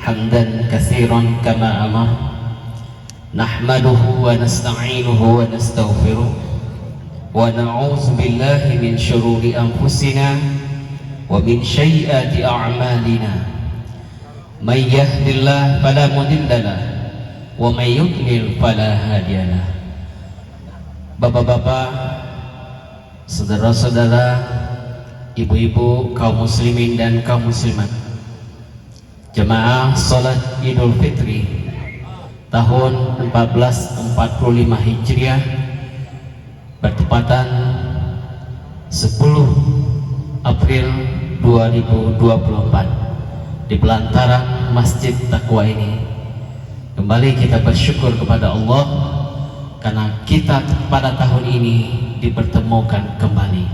حمدا كثيرا كما أمر نحمده ونستعينه ونستغفره ونعوذ بالله من شرور أنفسنا ومن سيئات أعمالنا من يهد الله فلا مضل له ومن يضلل فلا هادي له. Bapak-bapak, saudara-saudara, ibu-ibu, kaum muslimin dan kaum muslimat, jemaah salat Idul Fitri tahun 1445 Hijriah bertepatan 10 April 2024 di pelataran Masjid Taqwa ini. Kembali kita bersyukur kepada Allah karena kita pada tahun ini dipertemukan kembali.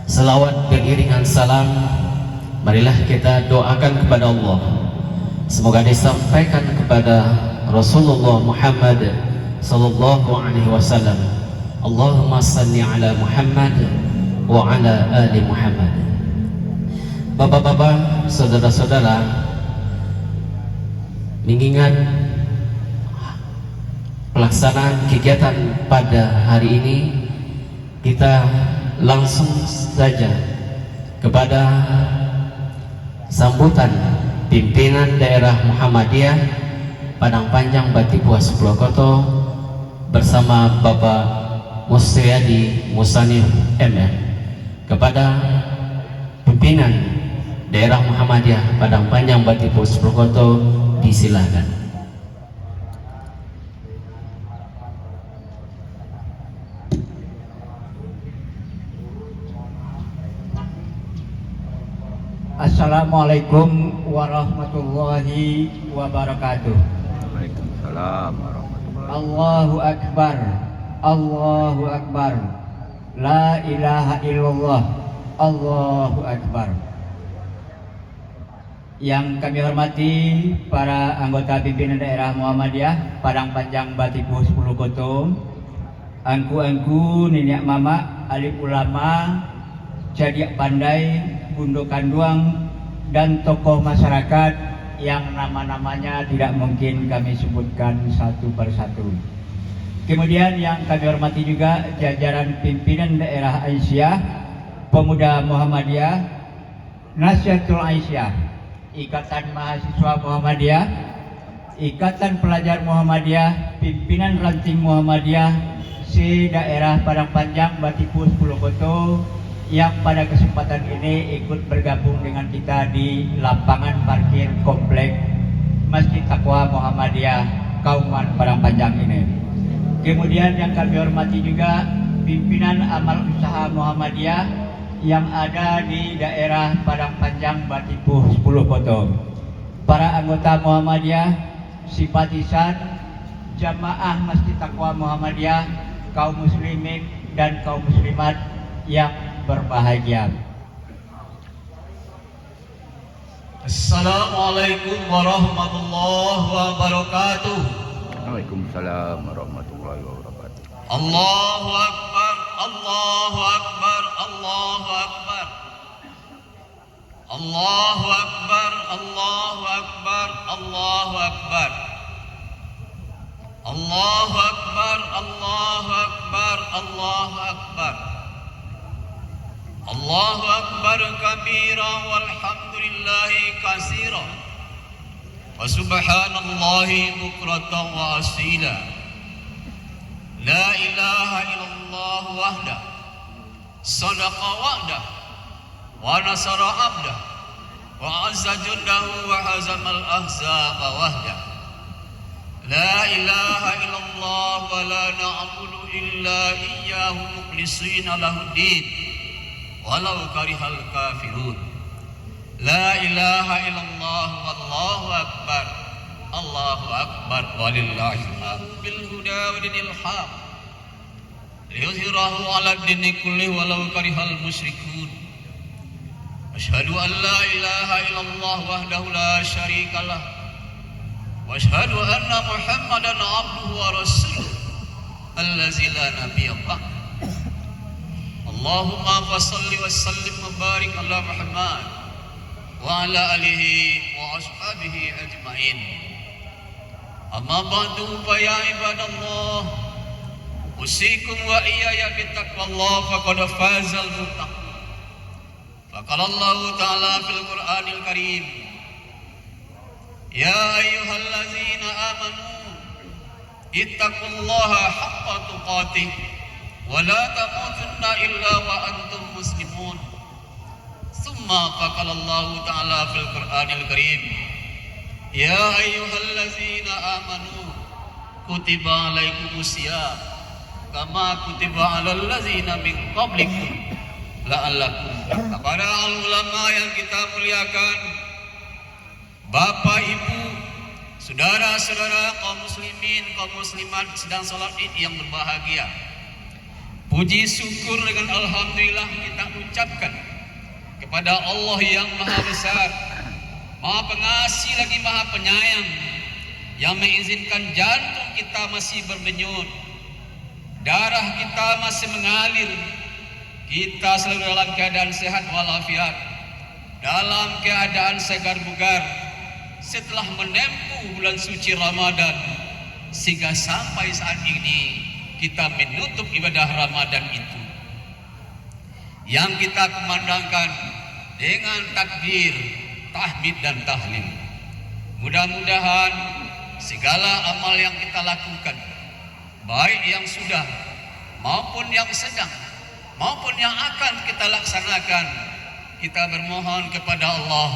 Selawat beriringan salam, marilah kita doakan kepada Allah, semoga disampaikan kepada Rasulullah Muhammad sallallahu alaihi wasallam. Allahumma salli ala Muhammad wa ala ali Muhammad. Bapak-bapak, saudara-saudara, mengingat pelaksanaan kegiatan pada hari ini, kita langsung saja kepada sambutan pimpinan daerah Muhammadiyah Padang Panjang Batipuas Purwokerto bersama Bapak Musriyadi Musanif MM. Kepada pimpinan daerah Muhammadiyah Padang Panjang Batipuas Purwokerto, disilakan. Assalamualaikum warahmatullahi wabarakatuh. Waalaikumsalam warahmatullahi wabarakatuh. Allahu Akbar, Allahu Akbar, La ilaha illallah, Allahu Akbar. Yang kami hormati para anggota pimpinan daerah Muhammadiyah Padang Panjang Batipuas Purwokerto, angku-angku, nenek mama, alim ulama, jadiak pandai, Bundo Kanduang, dan tokoh masyarakat yang nama-namanya tidak mungkin kami sebutkan satu persatu. Kemudian yang kami hormati juga jajaran pimpinan daerah Aisyah, Pemuda Muhammadiyah, Nasihatul Aisyah, Ikatan Mahasiswa Muhammadiyah, Ikatan Pelajar Muhammadiyah, Pimpinan Ranting Muhammadiyah se-daerah Padang Panjang Batipuas Purwokerto yang pada kesempatan ini ikut bergabung dengan kita di lapangan parkir komplek Masjid Taqwa Muhammadiyah Kauman Padang Panjang ini. Kemudian yang kami hormati juga pimpinan amal usaha Muhammadiyah yang ada di daerah Padang Panjang Batipuas Purwokerto, para anggota Muhammadiyah, simpatisan, jamaah Masjid Taqwa Muhammadiyah, kaum muslimin dan kaum muslimat yang berbahagia. Assalamualaikum warahmatullahi wabarakatuh. Waalaikumsalam warahmatullahi wabarakatuh. Allahu Akbar, Allahu Akbar, Allahu Akbar. Allahu Akbar, Allahu Akbar, Allahu Akbar. Allahu Akbar, Allahu Akbar, Allahu Akbar. Allahu Akbar kabira walhamdulillahi katsira wa subhanallahi bukratan wa asila. La ilaha illallah wahda sadaqa wa'da wa nasara abda wa azza jundahu wa hazamal ahzaba wahda. La ilaha illallah wa la na'budu illa iyyahu mukhlishina lahuddin walau karihal kafirun. La ilaha illallah wallahu akbar. Allahu akbar walillahil hamd. Bil huda wa dinil haq liyuzhirahu 'ala ad-dini kulli walau karihal musyrikun. Asyhadu an la ilaha illallah wahdahu la syarikalah wa asyhadu anna Muhammadan 'abduhu wa rasuluh allazi la nabiyya ba'da. Allahumma fashalli wa sallim wa barik ala Muhammad wa ala alihi wa ashabihi ajmain. Amma ba'du fa ya ibadallah, usikum wa iyaya bittaqwallah faqad fazal muttaqun. Faqala Allah ta'ala fil Qur'anil Karim, ya ayyuhallazina amanu ittaqullaha haqqa tuqatih wa la tamutunna illa wa antum muslimun. Thumma faqala Allah ta'ala fil Qur'anil Karim, ya ayyuhallazina amanu kutiba alaikumusiyam kama kutiba alal ladzina min qablikum la'allakum tattaqun. Para ulama yang kita muliakan, Bapak Ibu, saudara-saudara kaum muslimin, kaum muslimat sedang salat Id yang berbahagia. Puji syukur dengan alhamdulillah kita ucapkan kepada Allah yang Maha Besar, Maha Pengasih lagi Maha Penyayang, yang mengizinkan jantung kita masih berdenyut, darah kita masih mengalir, kita selalu dalam keadaan sehat walafiat, dalam keadaan segar bugar setelah menempuh bulan suci Ramadan, sehingga sampai saat ini kita menutup ibadah Ramadan itu yang kita kumandangkan dengan takbir, tahmid dan tahlil. Mudah-mudahan segala amal yang kita lakukan, baik yang sudah maupun yang sedang maupun yang akan kita laksanakan, kita bermohon kepada Allah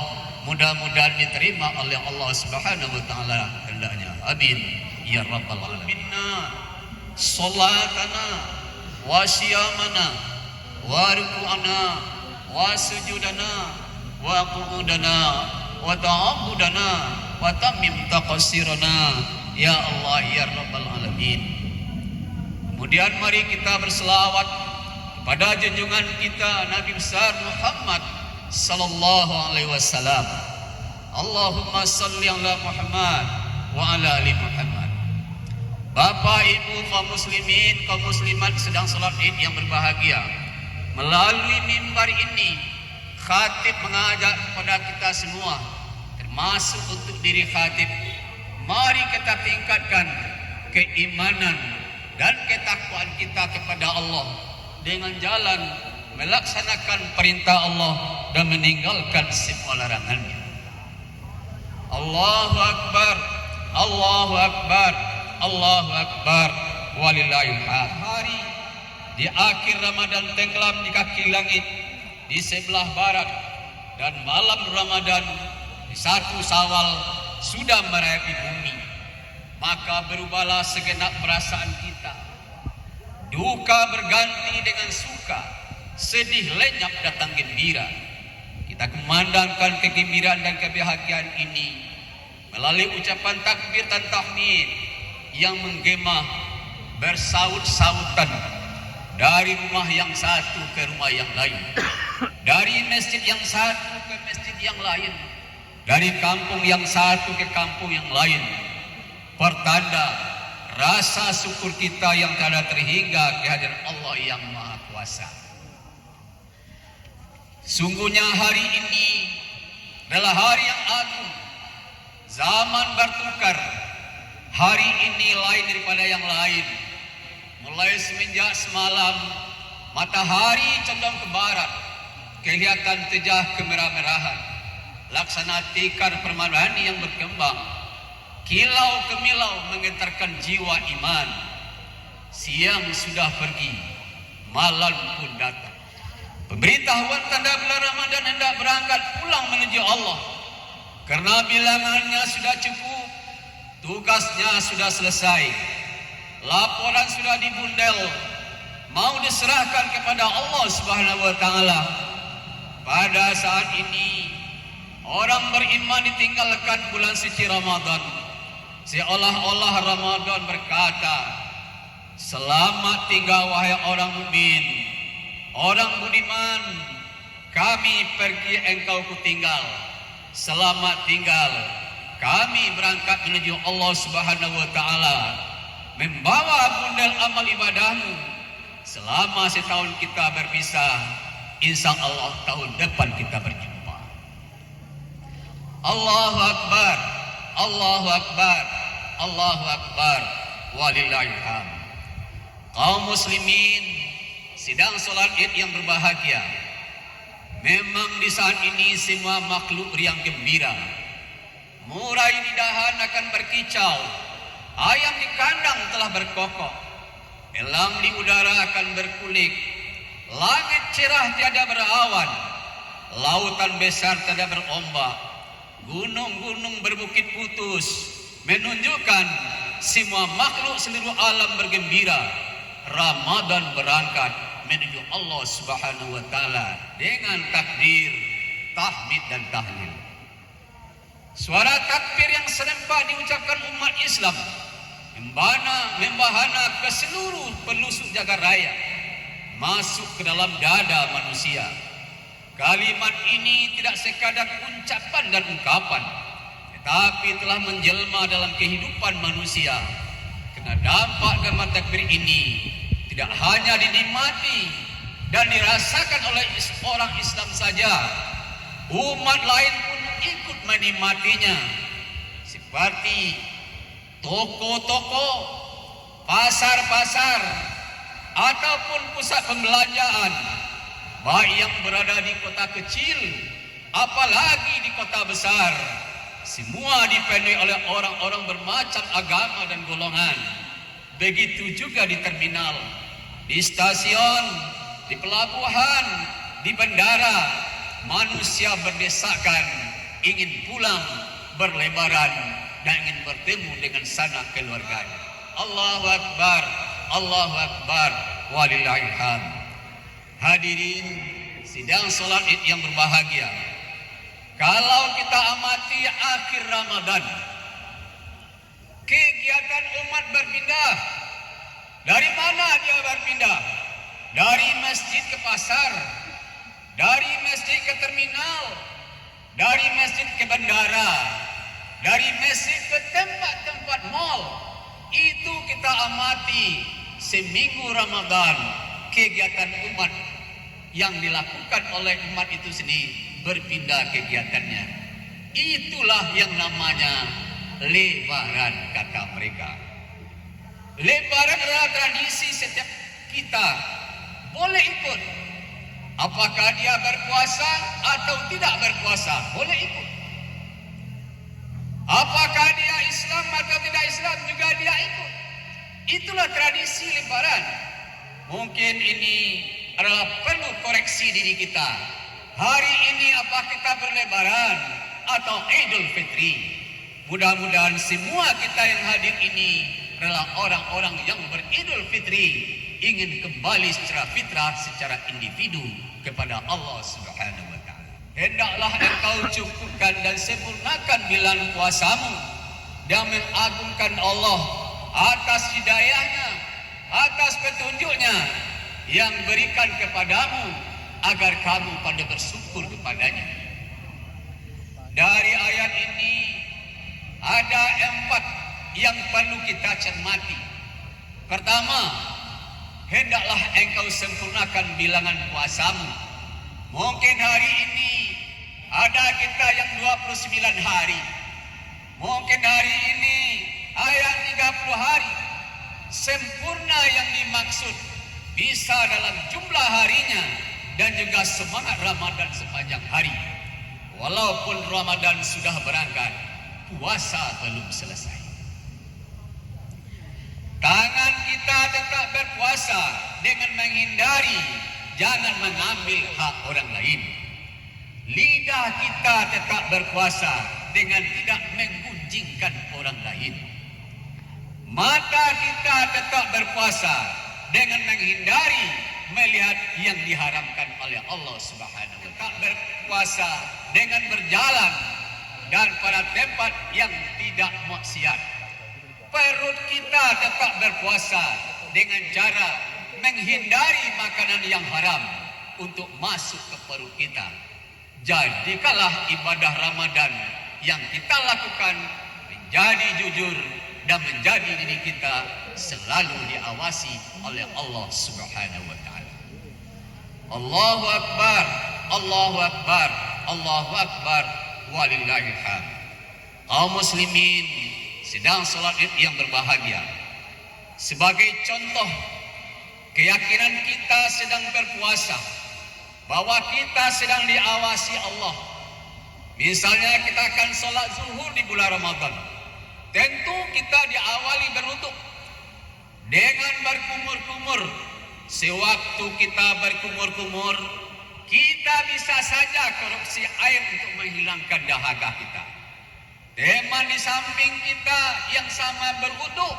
mudah-mudahan diterima oleh Allah Subhanahu wa taala hendaknya. Amin ya rabbal alamin. Salatana wa siyamana wa ruku'ana wa sujudana wa qu'udana wa ta'abbudana wa tamim taqsirana ya Allah ya rabbal alamin. Kemudian mari kita berselawat pada junjungan kita Nabi besar Muhammad sallallahu alaihi wasallam. Allahumma salli ala Muhammad wa ala ali Muhammad. Bapak Ibu kaum muslimin, kaum muslimat sedang salat Id yang berbahagia. Melalui mimbar ini khatib mengajak kepada kita semua, termasuk untuk diri khatib, mari kita tingkatkan keimanan dan ketakwaan kita kepada Allah dengan jalan melaksanakan perintah Allah dan meninggalkan semua larangannya. Allahu Akbar, Allahu Akbar, Allahu Akbar, walillahil hamd. Hari di akhir Ramadan tenggelam di kaki langit di sebelah barat, dan malam Ramadan di 1 Syawal sudah merayapi bumi. Maka berubahlah segenap perasaan kita. Duka berganti dengan suka, sedih lenyap datang gembira. Kita kumandangkan kegembiraan dan kebahagiaan ini melalui ucapan takbir dan tahmid yang menggema bersaut-sautan dari rumah yang satu ke rumah yang lain, dari masjid yang satu ke masjid yang lain, dari kampung yang satu ke kampung yang lain. Pertanda rasa syukur kita yang tiada terhingga kehadiran Allah yang Maha Kuasa. Sungguhnya hari ini adalah hari yang agung. Zaman bertukar. Hari ini lain daripada yang lain. Mulai semenjak semalam matahari condong ke barat, kelihatan tejah kemerah-merahan, laksana tikar permadani yang berkembang. Kilau kemilau menggentarkan jiwa iman. Siang sudah pergi, malam pun datang. Pemberitahuan tanda bulan Ramadan hendak berangkat pulang menuju Allah. Karena bilangannya sudah cukup, tugasnya sudah selesai. laporan sudah dibundel, mau diserahkan kepada Allah Subhanahu wa taala. Pada saat ini orang beriman ditinggalkan bulan suci Ramadan, seolah-olah Ramadan berkata, "Selamat tinggal wahai orang mukmin, orang budiman, kami pergi engkau kutinggal. Selamat tinggal, kami berangkat menuju Allah Subhanahu wa taala, membawa bundel amal ibadahmu. Selama setahun kita berpisah, insya Allah tahun depan kita berjumpa." Allahu Akbar, Allahu Akbar, Allahu Akbar, walillahil hamd. Kaum muslimin sidang solat Id yang berbahagia, memang di saat ini semua makhluk riang gembira. Murai di dahan akan berkicau, ayam di kandang telah berkokok, elang di udara akan berkulik, langit cerah tiada berawan, lautan besar tiada berombak, gunung-gunung berbukit putus, menunjukkan semua makhluk seluruh alam bergembira. Ramadan berangkat menuju Allah Subhanahu wa taala dengan takbir, tahmid dan tahlil. Suara takbir yang serempak diucapkan umat Islam membahana ke seluruh pelosok jagat raya, masuk ke dalam dada manusia. Kalimat ini tidak sekadar ucapan dan ungkapan, tetapi telah menjelma dalam kehidupan manusia. Karena dampak kalimat takbir ini tidak hanya dinikmati dan dirasakan oleh orang Islam saja, umat lain pun ikut menikmatinya. Seperti toko-toko, pasar-pasar, ataupun pusat pembelanjaan, baik yang berada di kota kecil, apalagi di kota besar, semua dipenuhi oleh orang-orang bermacam agama dan golongan. Begitu juga di terminal, di stasiun, di pelabuhan, di bandara, manusia berdesakan, ingin pulang, berlebaran, dan ingin bertemu dengan sanak keluarganya. Allahu Akbar, Allahu Akbar, walillahil hamd. Hadirin sidang solat Id yang berbahagia, kalau kita amati akhir Ramadan, kegiatan umat berpindah. Dari mana dia berpindah? Dari masjid ke pasar, dari masjid ke terminal, dari masjid ke bandara, dari masjid ke tempat-tempat mal. Itu kita amati seminggu Ramadan, kegiatan umat yang dilakukan oleh umat itu sendiri berpindah kegiatannya. Itulah yang namanya lebaran, kata mereka. Lebaran adalah tradisi setiap kita boleh ikut. Apakah dia berpuasa atau tidak berpuasa, boleh ikut. Apakah dia Islam atau tidak Islam, juga dia ikut. Itulah tradisi lebaran. Mungkin ini adalah perlu koreksi diri kita. Hari ini apa kita berlebaran atau Idul Fitri? Mudah-mudahan semua kita yang hadir ini adalah orang-orang yang beridul fitri, ingin kembali secara fitrah, secara individu kepada Allah Subhanahu wa taala. Hendaklah engkau cukupkan dan sempurnakan bulan puasamu dan mengagungkan Allah atas hidayahnya, atas petunjuknya yang berikan kepadamu, agar kamu pandai bersyukur kepadanya. Dari ayat ini ada 4 yang perlu kita cermati. Pertama, hendaklah engkau sempurnakan bilangan puasamu. Mungkin hari ini ada kita yang 29 hari. Mungkin hari ini ayat 30 hari. Sempurna yang dimaksud bisa dalam jumlah harinya dan juga semangat Ramadan sepanjang hari. Walaupun Ramadan sudah berangkat, puasa belum selesai. Tangan kita tetap berpuasa dengan menghindari jangan mengambil hak orang lain. Lidah kita tetap berpuasa dengan tidak menggunjingkan orang lain. Mata kita tetap berpuasa dengan menghindari melihat yang diharamkan oleh Allah Subhanahu wa taala. Berpuasa dengan berjalan dan pada tempat yang tidak maksiat. Perut kita tetap berpuasa dengan cara menghindari makanan yang haram untuk masuk ke perut kita. Jadikanlah ibadah Ramadan yang kita lakukan menjadi jujur dan menjadi diri kita selalu diawasi oleh Allah Subhanahu wa taala. Allahu akbar, Allahu akbar, Allahu akbar, walillahil hamd. Kaum muslimin sedang salat Id yang berbahagia. Sebagai contoh keyakinan kita sedang berpuasa, bahwa kita sedang diawasi Allah. Misalnya kita akan salat zuhur di bulan Ramadan. Tentu kita diawali berwudu dengan berkumur-kumur. Sewaktu kita berkumur-kumur, kita bisa saja korupsi air untuk menghilangkan dahaga kita. Teman di samping kita yang sama berwudu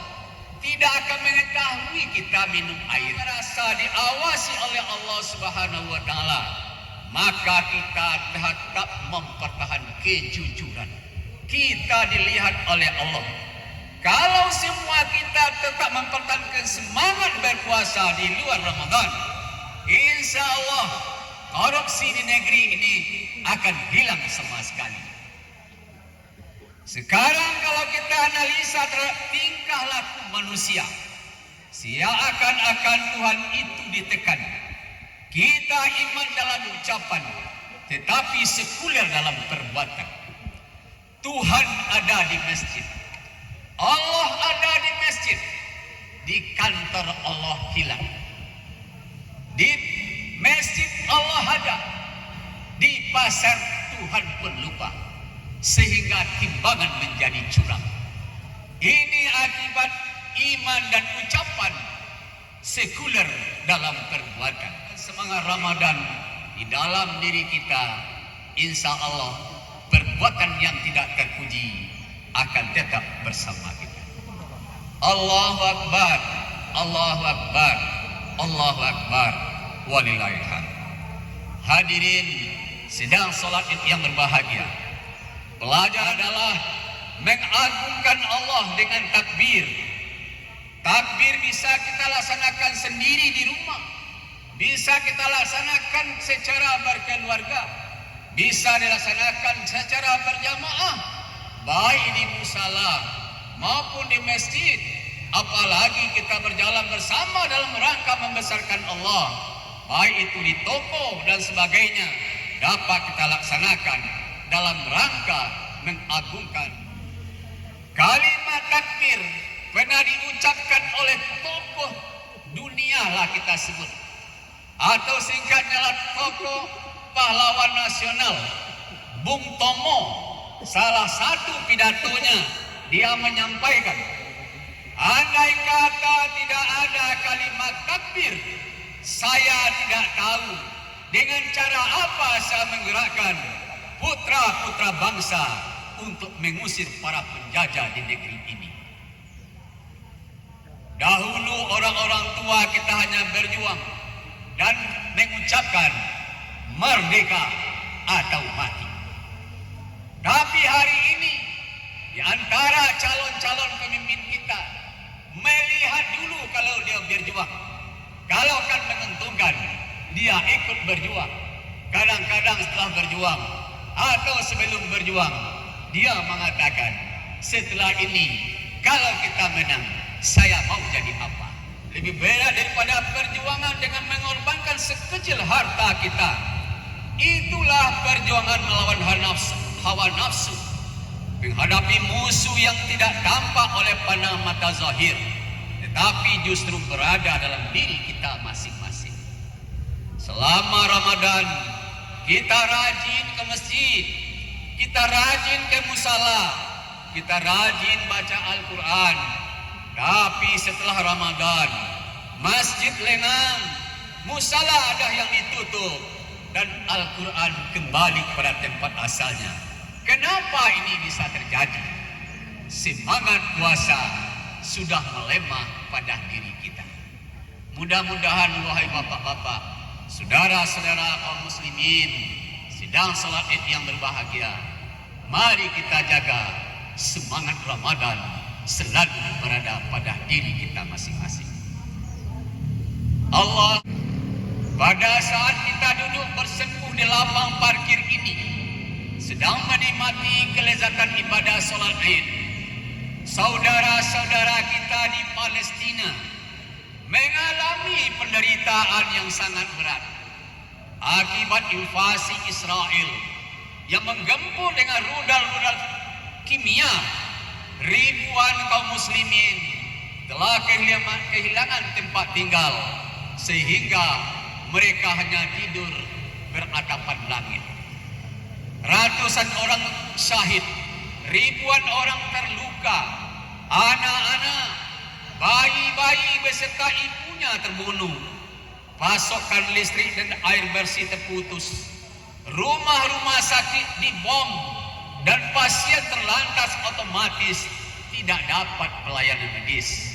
tidak akan mengetahui kita minum air. Merasa diawasi oleh Allah Subhanahu wa taala, maka kita tetap mempertahankan kejujuran. Kita dilihat oleh Allah. Kalau semua kita tetap mempertahankan semangat berpuasa di luar Ramadan, insya Allah korupsi di negeri ini akan hilang sama sekali. Sekarang kalau kita analisa terhadap tingkah laku manusia, seakan-akan Tuhan itu ditekan. Kita iman dalam ucapan, tetapi sekuler dalam perbuatan. Tuhan ada di masjid, Allah ada di masjid, di kantor Allah hilang. Di masjid Allah ada, di pasar Tuhan pun lupa, sehingga timbangan menjadi curang. Ini akibat iman dan ucapan sekuler dalam perbuatan. Semangat Ramadan di dalam diri kita, insya Allah perbuatan yang tidak terpuji akan tetap bersama kita. Allahu akbar, Allahu akbar, Allahu akbar, walillahil hamd. Hadirin sedang salat Id yang berbahagia. Belajar adalah mengagungkan Allah dengan takbir. Takbir bisa kita laksanakan sendiri di rumah, bisa kita laksanakan secara berkeluarga, bisa dilaksanakan secara berjamaah, baik di musala maupun di masjid. Apalagi kita berjalan bersama dalam rangka membesarkan Allah, baik itu di toko dan sebagainya, dapat kita laksanakan dalam rangka mengagungkan. Kalimat takbir pernah diucapkan oleh tokoh dunia lah kita sebut, atau singkatnya tokoh pahlawan nasional Bung Tomo. Salah satu pidatonya dia menyampaikan, andai kata tidak ada kalimat takbir, saya tidak tahu dengan cara apa saya menggerakkan putra-putra bangsa untuk mengusir para penjajah di negeri ini. Dahulu orang-orang tua kita hanya berjuang dan mengucapkan merdeka atau mati. Tapi hari ini di antara calon-calon pemimpin kita melihat dulu kalau dia berjuang. Kalau kan menentukan dia ikut berjuang. Kadang-kadang setelah berjuang atau sebelum berjuang dia mengatakan, setelah ini kalau kita menang saya mau jadi apa? Lebih berat daripada perjuangan dengan mengorbankan sekecil harta kita. Itulah perjuangan melawan hawa nafsu, menghadapi musuh yang tidak tampak oleh pandangan mata zahir, tetapi justru berada dalam diri kita masing-masing. Selama Ramadan kita rajin ke masjid, kita rajin ke musala, kita rajin baca Al-Quran. Tapi setelah Ramadan, masjid lengang, musala ada yang ditutup, dan Al-Quran kembali pada tempat asalnya. Kenapa ini bisa terjadi? Semangat puasa, sudah melemah pada diri kita. Mudah-mudahan wahai bapak-bapak, saudara-saudara kaum muslimin sidang salat Id yang berbahagia, mari kita jaga semangat Ramadan selalu berada pada diri kita masing-masing. Allah, pada saat kita duduk bersepuh di lapang parkir ini, sedang menikmati kelezatan ibadah salat Id, saudara-saudara kita di Palestina mengalami penderitaan yang sangat berat akibat invasi Israel yang menggempur dengan rudal-rudal kimia. Ribuan kaum muslimin telah kehilangan tempat tinggal sehingga mereka hanya tidur beratapan langit. Ratusan orang syahid, ribuan orang terluka, anak-anak, bayi-bayi beserta ibunya terbunuh, pasokan listrik dan air bersih terputus, rumah-rumah sakit dibom, dan pasien terlantas otomatis tidak dapat pelayanan medis.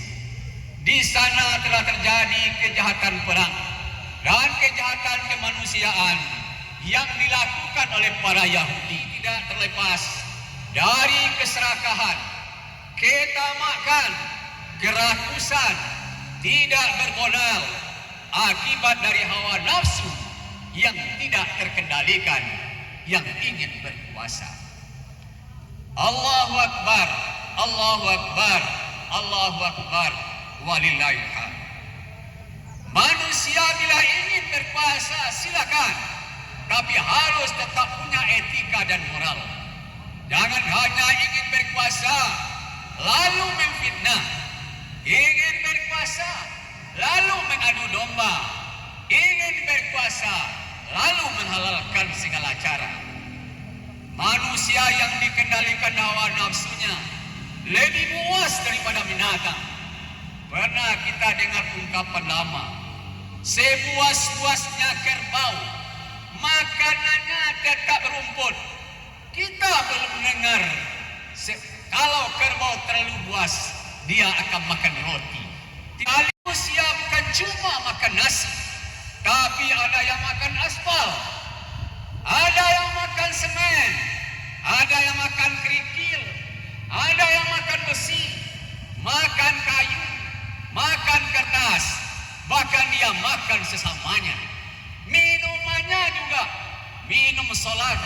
Di sana telah terjadi kejahatan perang dan kejahatan kemanusiaan yang dilakukan oleh para Yahudi, tidak terlepas dari keserakahan, ketamakan, kerakusan, tidak bermodal akibat dari hawa nafsu yang tidak terkendalikan, yang ingin berkuasa. Allahu Akbar, Allahu Akbar, Allahu Akbar, walillahil hamd. Manusia bila ingin berkuasa silakan, tapi harus tetap punya etika dan moral. Jangan hanya ingin berkuasa lalu memfitnah, ingin berkuasa lalu mengadu domba, ingin berkuasa lalu menghalalkan segala cara. Manusia yang dikendalikan hawa nafsunya lebih buas daripada binatang. Pernah kita dengar ungkapan lama, sebuas-buasnya kerbau, makanannya tetap rumput. Kita belum mendengar kalau kerbau terlalu buas, dia akan makan roti. Manusia bukan cuma makan nasi, tapi ada yang makan aspal, ada yang makan semen, ada yang makan kerikil, ada yang makan besi, makan kayu, makan kertas, bahkan dia makan sesamanya. Minumannya juga minum solar,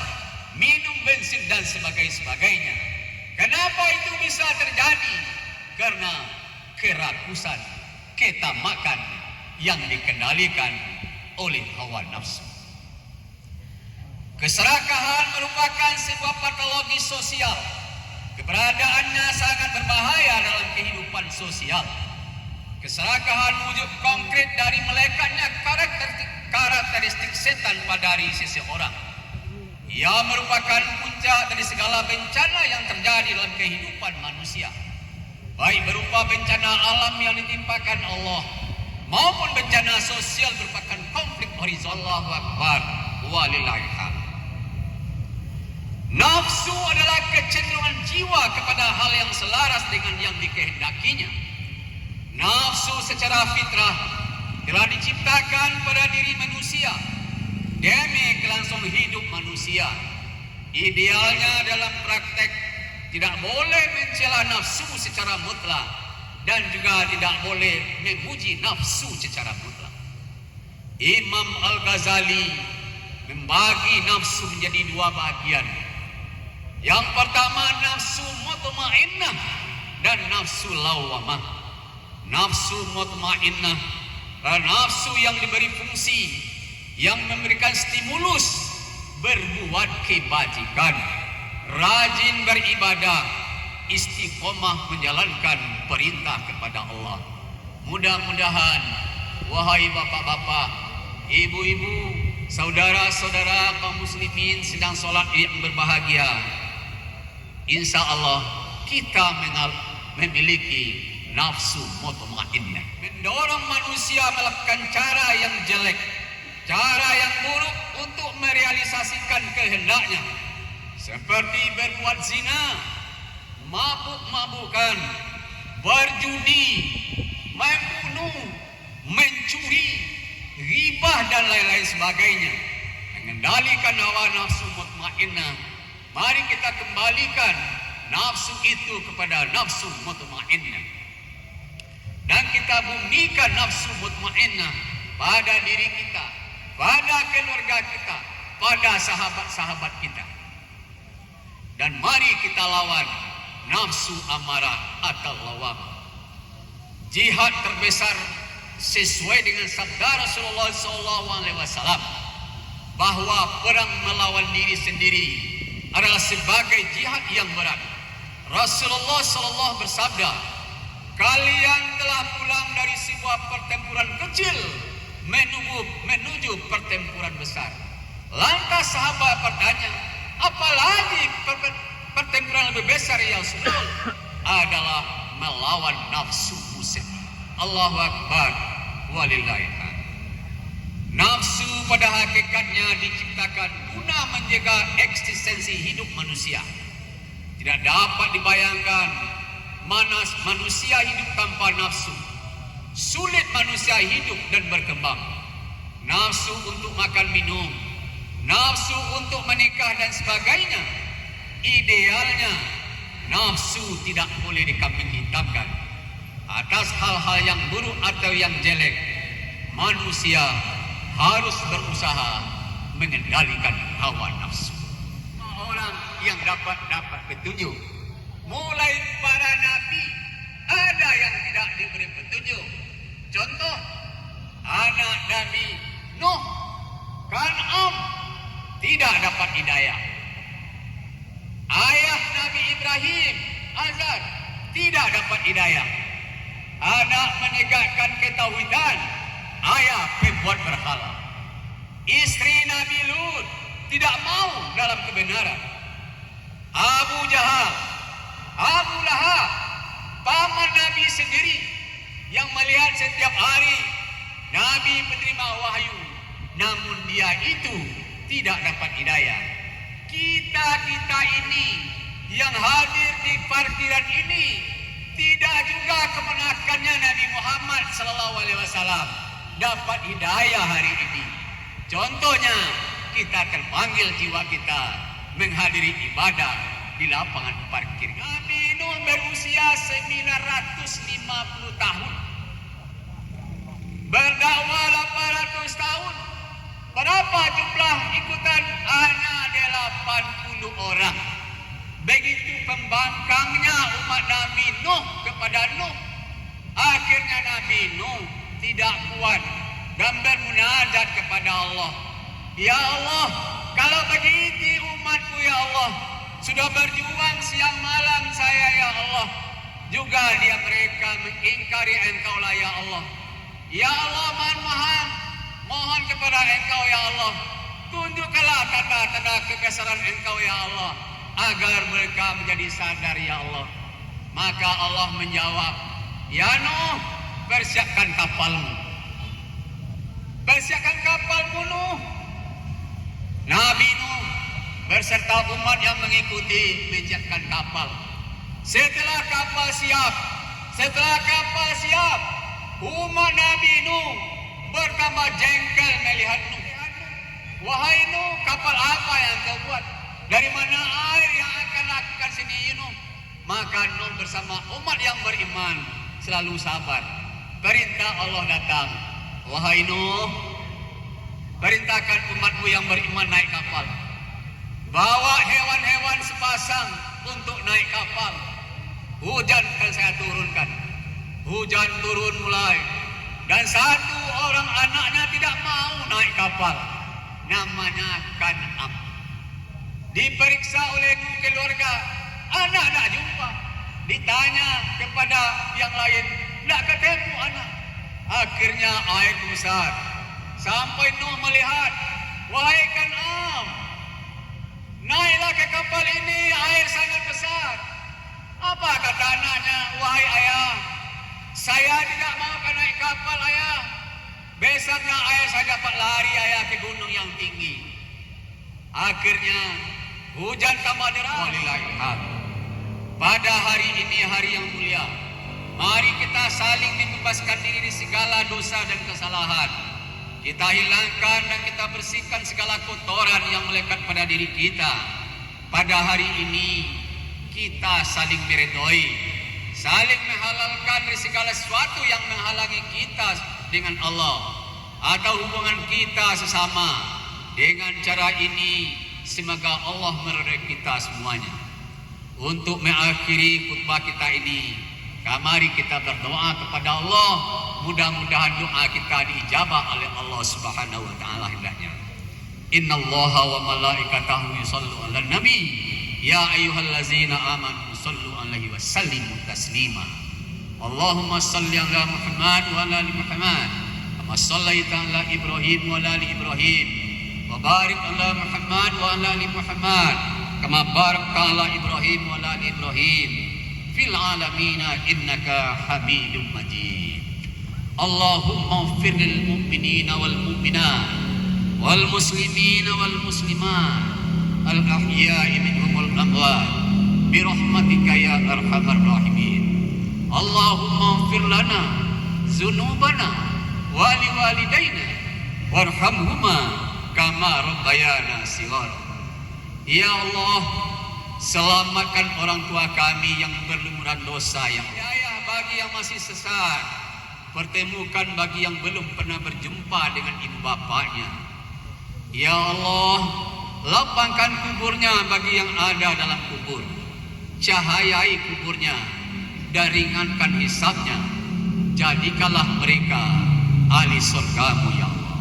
minum bensin dan sebagainya. Kenapa itu bisa terjadi? Karena kerakusan, ketamakan yang dikendalikan oleh hawa nafsu. Keserakahan merupakan sebuah patologi sosial. Keberadaannya sangat berbahaya dalam kehidupan sosial. Keserakahan wujud konkret dari melekatnya karakteristik setan pada diri seseorang. Ia merupakan puncak dari segala bencana yang terjadi dalam kehidupan manusia, baik berupa bencana alam yang ditimpakan Allah maupun bencana sosial berupa konflik horizontal. Allahu Akbar, walillahil hamd. Nafsu adalah kecenderungan jiwa kepada hal yang selaras dengan yang dikehendakinya. Nafsu secara fitrah telah diciptakan pada diri manusia demi kelangsungan hidup manusia. Idealnya dalam praktek tidak boleh mencela nafsu secara mutlak dan juga tidak boleh memuji nafsu secara mutlak. Imam Al-Ghazali membagi nafsu menjadi dua bagian. Yang pertama nafsu mutmainnah dan nafsu lawamah. Nafsu mutmainnah adalah nafsu yang diberi fungsi, yang memberikan stimulus berbuat kebajikan, rajin beribadah, istiqomah menjalankan perintah kepada Allah. Mudah-mudahan wahai bapak-bapak, ibu-ibu, saudara-saudara kaum muslimin sedang sholat yang berbahagia, insya Allah kita memiliki nafsu mutmainnah, mendorong manusia melakukan cara yang jelek, cara yang buruk untuk merealisasikan kehendaknya, seperti berbuat zina, mabuk-mabukan, berjudi, membunuh, mencuri, ghibah dan lain-lain sebagainya. Mengendalikan hawa nafsu mutmainnah. Mari kita kembalikan nafsu itu kepada nafsu mutmainnah. Dan kita murnikan nafsu mutmainnah pada diri kita, pada keluarga kita, pada sahabat-sahabat kita. Dan mari kita lawan nafsu amarah atau lawamah. Jihad terbesar sesuai dengan sabda Rasulullah SAW bahwa perang melawan diri sendiri adalah sebagai jihad yang berat. Rasulullah SAW bersabda, kalian telah pulang dari sebuah pertempuran kecil menuju pertempuran besar. Lantas sahabat bertanya, apalagi pertempuran lebih besar ya Rasulullah? Adalah melawan nafsu musim. Allahu Akbar walillahilhamd. Nafsu pada hakikatnya diciptakan guna menjaga eksistensi hidup manusia. Tidak dapat dibayangkan mana manusia hidup tanpa nafsu. Sulit manusia hidup dan berkembang. Nafsu untuk makan minum, nafsu untuk menikah dan sebagainya. Idealnya nafsu tidak boleh dikambing hitamkan. Atas hal-hal yang buruk atau yang jelek, manusia harus berusaha mengendalikan hawa nafsu. Orang yang dapat petunjuk, mulai para nabi, ada yang tidak diberi petunjuk. Contoh, anak Nabi Nuh, Kan'am, tidak dapat hidayah. Ayah Nabi Ibrahim, Azar, tidak dapat hidayah. Anak menegakkan ketauhidan, ayah pembuat berhala. Istri Nabi Lut tidak mau dalam kebenaran. Abu Jahal, Abu Lahab, paman Nabi sendiri yang melihat setiap hari Nabi menerima wahyu, namun dia itu tidak dapat hidayah. Kita ini yang hadir di parkiran ini tidak juga kemenakannya Nabi Muhammad SAW dapat hidayah hari ini. Contohnya, kita terpanggil jiwa kita menghadiri ibadah di lapangan parkir. Nabi Nuh berusia 950 tahun. Berdakwah 800 tahun. Berapa jumlah ikutan? Hanya 80 orang. Begitu pembangkangnya umat Nabi Nuh kepada Nuh. Akhirnya Nabi Nuh tidak kuat dan bermunajat kepada Allah. Ya Allah, kalau begitu umatku ya Allah, sudah berjuang siang malam saya ya Allah, juga dia mereka mengingkari Engkau lah ya Allah. Ya Allah, mohon kepada Engkau ya Allah, tunjukkanlah tanda-tanda kebesaran Engkau ya Allah, agar mereka menjadi sadar ya Allah. Maka Allah menjawab, ya Nuh, persiapkan kapalmu. Persiapkan kapalmu Nuh. Nabi Nuh berserta umat yang mengikuti menyiapkan kapal. Setelah kapal siap, umat Nabi Nuh bertambah jengkel melihat Nuh. Wahai Nuh, kapal apa yang kau buat? Dari mana air yang akan lakukan sini Nuh? Maka Nuh bersama umat yang beriman selalu sabar. Perintah Allah datang. Wahai Nuh, perintahkan umatmu yang beriman naik kapal. Bawa hewan-hewan sepasang untuk naik kapal. Hujan akan saya turunkan. Hujan turun mulai. Dan satu orang anaknya tidak mau naik kapal. Namanya Kan'am. Diperiksa oleh keluarga. Anak tak jumpa. Ditanya kepada yang lain. Tak ketemu anak. Akhirnya air besar. Sampai Nuh melihat. Wahai Kan'am, naiklah ke kapal ini, air sangat besar. Apa kata anaknya? Wahai ayah, saya tidak mau naik kapal ayah. Besarnya ayah saya dapat lari ayah ke gunung yang tinggi. Akhirnya hujan tambah deras. Pada hari ini hari yang mulia, Mari kita saling membebaskan diri dari segala dosa dan kesalahan. Kita hilangkan dan kita bersihkan segala kotoran yang melekat pada diri kita. Pada hari ini kita saling meridhoi, saling menghalalkan dari segala sesuatu yang menghalangi kita dengan Allah atau hubungan kita sesama. Dengan cara ini semoga Allah meridhai kita semuanya. Untuk mengakhiri khutbah kita ini, mari kita berdoa kepada Allah. Mudah-mudahan doa kita diijabah oleh Allah Subhanahu wa taala hendaknya. Innallaha wa malaikatahu yusallu 'alan nabi ya ayyuhallazina amanu sallu 'alaihi wa sallimu taslima. Allahumma shalli 'ala Muhammad wa 'ala ali Muhammad kama shallaita 'ala Ibrahim wa 'ala ali Ibrahim wa barik 'ala Muhammad wa 'ala ali Muhammad kama barakta 'ala Ibrahim wa 'ala ali Ibrahim fil 'alamin innaka Hamidum Majid. Allahumma ighfir lil mu'minina wal mu'minat wal muslimina wal muslimat al ahya'i minhum wal amwat bi rahmatika ya arhamar rahimin. Allahumma ighfir lana dzunubana wa li walidaina warhamhuma kama rabbayana shighara. Ya Allah, selamatkan orang tua kami yang berlumuran dosa, yang hidayah bagi yang masih sesat, pertemukan bagi yang belum pernah berjumpa dengan ibu bapaknya. Ya Allah, lapangkan kuburnya bagi yang ada dalam kubur, cahayai kuburnya dan ringankan hisabnya. Jadikanlah mereka ahli surgamu ya Allah.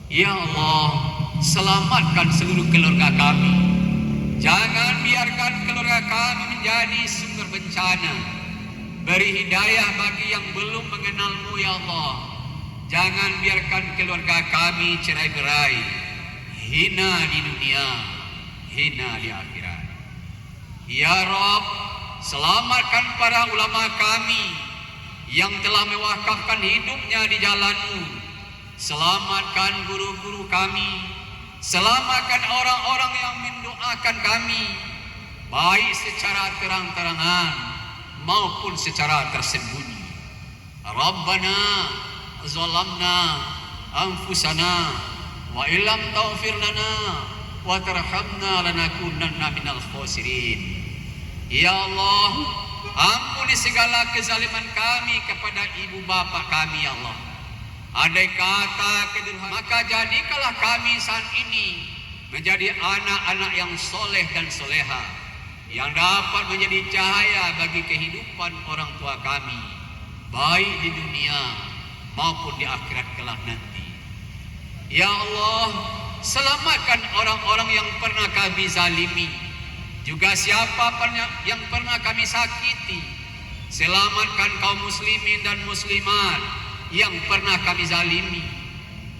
Ya Allah, selamatkan seluruh keluarga kami. Jangan biarkan keluarga kami menjadi sumber bencana. Beri hidayah bagi yang belum mengenalmu ya Allah. Jangan biarkan keluarga kami cerai-berai, hina di dunia, hina di akhirat. Ya Rabb, selamatkan para ulama kami yang telah mewakafkan hidupnya di jalan-Mu. Selamatkan guru-guru kami. Selamatkan orang-orang yang mendoakan kami, baik secara terang-terangan maupun secara tersembunyi. Rabbana zalamna anfusana wa illam taghfir lana wa tarhamna lanakunanna minal khasirin. Ya Allah, ampuni segala kezaliman kami kepada ibu bapa kami ya Allah. Andai kata kedurhakaan, maka jadikanlah kami saat ini menjadi anak-anak yang soleh dan soleha, yang dapat menjadi cahaya bagi kehidupan orang tua kami, baik di dunia maupun di akhirat kelak nanti. Ya Allah, selamatkan orang-orang yang pernah kami zalimi, juga siapa yang pernah kami sakiti. Selamatkan kaum muslimin dan muslimat yang pernah kami zalimi.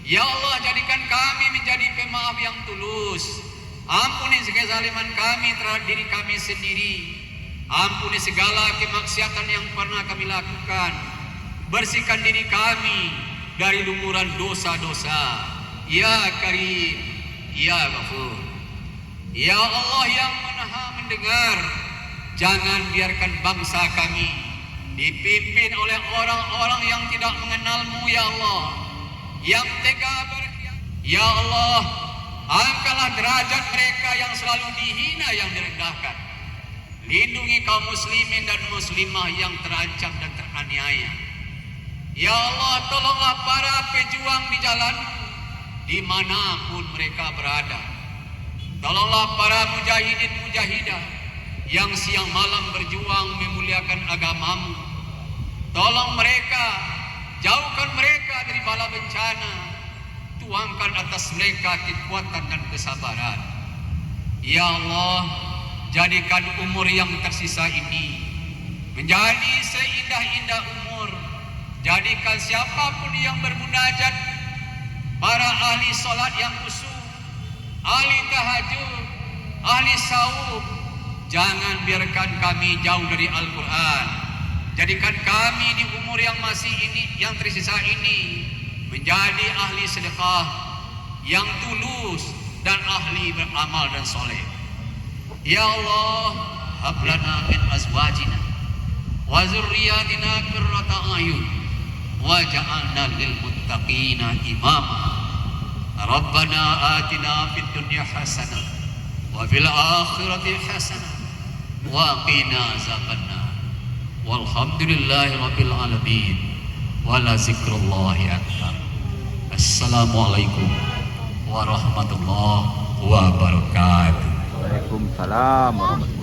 Ya Allah, jadikan kami menjadi pemaaf yang tulus. Ampuni segala kezaliman kami terhadap diri kami sendiri. Ampuni segala kemaksiatan yang pernah kami lakukan. Bersihkan diri kami dari lumuran dosa-dosa. Ya Karim, Ya Ghafur. Ya Allah yang Maha mendengar, jangan biarkan bangsa kami dipimpin oleh orang-orang yang tidak mengenal-Mu ya Allah, yang tega berkhianat. Ya Allah, angkatlah derajat mereka yang selalu dihina, yang direndahkan. Lindungi kaum muslimin dan muslimah yang terancam dan teraniaya. Ya Allah, tolonglah para pejuang di jalan-Mu dimanapun mereka berada. Tolonglah para mujahidin mujahidah yang siang malam berjuang memuliakan agama-Mu. Tolong mereka, jauhkan mereka dari bala bencana. Tuangkan atas mereka kekuatan dan kesabaran. Ya Allah, jadikan umur yang tersisa ini menjadi seindah-indah umur. Jadikan siapapun yang bermunajat, para ahli salat yang khusyuk, ahli tahajud, ahli saum, jangan biarkan kami jauh dari Al-Quran. Jadikan kami di umur yang masih ini, yang tersisa ini, menjadi ahli sedekah yang tulus dan ahli beramal dan soleh. Ya Allah, hab lana min azwajina wa dzurriyyatina qurrata a'yun waj'alna lil muttaqina imama. Rabbana atina fid dunya hasanah wa fil akhirati hasanah wa qina azabannar. Walhamdulillahi rabbil alamin. Wala zikrullahi akbar. Assalamualaikum warahmatullahi wabarakatuh. Waalaikumsalam warahmatullahi